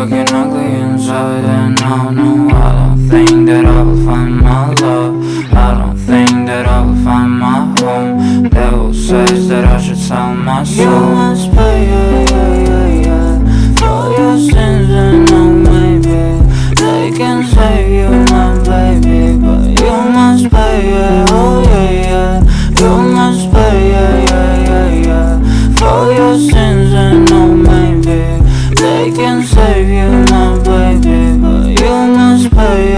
fucking ugly inside. And I don't think that I will find my love. I don't think that I will find my home. Devil says that I should sell my soul. You must pay, for your sins, and no maybe they can save you, my baby. But you must pay, you must pay, for your sins, and no maybe they can save you, my baby. But you must pay,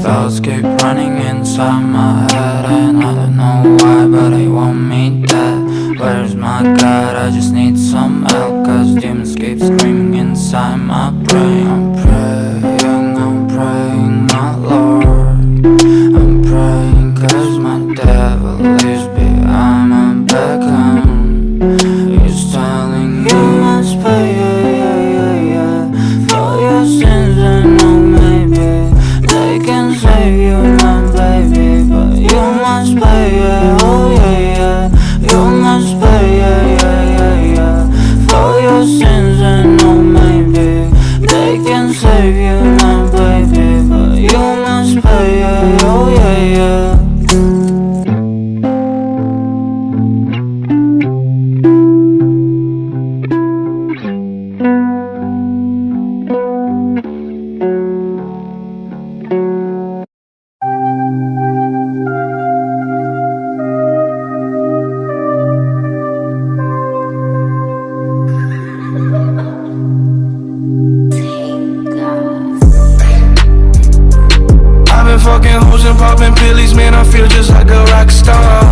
Thoughts keep running inside my head, and I don't know why, but they want me dead. Where's my God? I just need some help, cause demons keep screaming inside my brain. I'm praying, my Lord. I'm praying cause my devil leaves behind my back home. He's telling you must pay, for your sins, and no maybe they can save you, my baby. But you must pay, you must pay, for your sins, and no maybe they can save you, my baby. But you must pay, Fucking hoes and popping pillies, man, I feel just like a rock star.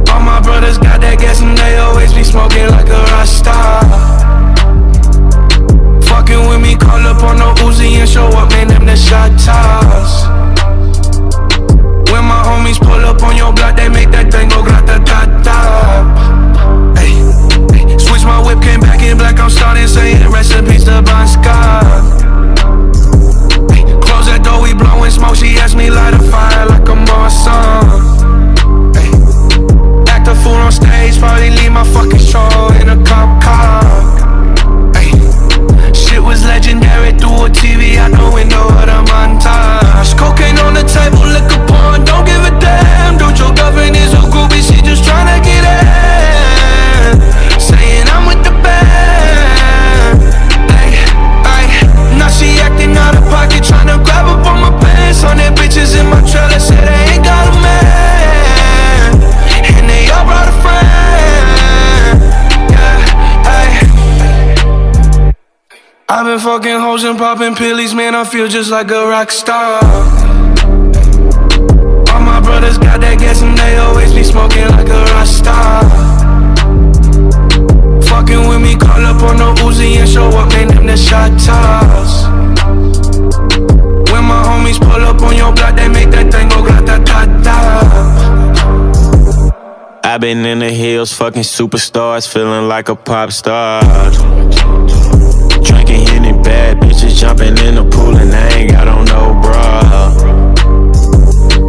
All my brothers got that gas and they always be smoking like a rock star. Fucking with me, call up on no Uzi and show up, man, them the shot toss. When my homies pull up on your block, they make that thing go grata-ta-ta. Ay, ay. Switch my whip, came back in black, I'm starting saying recipes to Bon Scott. Close that door, we blowing smoke. She asked me light a fire like a Marsan. Act a fool on stage, probably leave my fucking show in a cop car. Ay. Shit was legendary through a TV out the window of the montage. Cocaine on the table, liquor porn, don't give a damn. Don't your girlfriend is a groupie, she just tryna get in. Saying I'm with the band. Ay, ay. Now she acting out of pocket, tryna grab up on my pants. On their bitches in my trailer, say they ain't got a man, and they all brought a friend. Yeah, ay. I've been fucking hoes and popping pillies, man, I feel just like a rock star. All my brothers got that gas and they always be smoking like a rock star. Fucking with me, call up on no Uzi and show up, man, them the shot toss. When my homies pull up on your block, they make that thing go grata-ta-ta. I've been in the hills, fucking superstars, feeling like a pop star. Drinking Henny, bad bitches jumping in the pool, and I ain't got on no bra.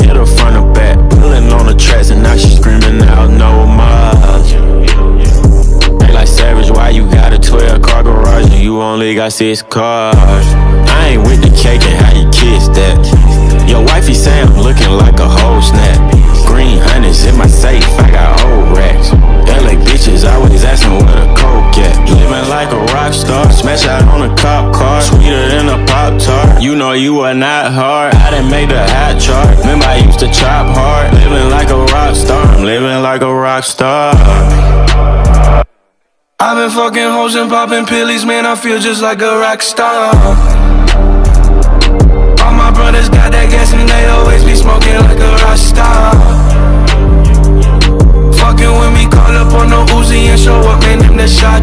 Hit her front or back, pulling on the tracks, and now she screaming out no more. They like Savage, why you got a 12-car garage and you only got 6 cars? I ain't with the cake and how you kiss that. Your wifey say I'm looking like a whole snap. Green hundreds in my safe, I got old racks. LA bitches always asking where the coke at. Living like a rock star, smash out on a cop car, sweeter than a Pop-Tart. You know you are not hard, I done made the hot chart. Remember I used to chop hard, living like a rock star. I'm living like a rock star. I've been fucking hoes and popping pillies, man, I feel just like a rock star. All my brothers got that gas and they always be smoking like a rock star. Fucking with me, call up on no Uzi and show up, man, them the shot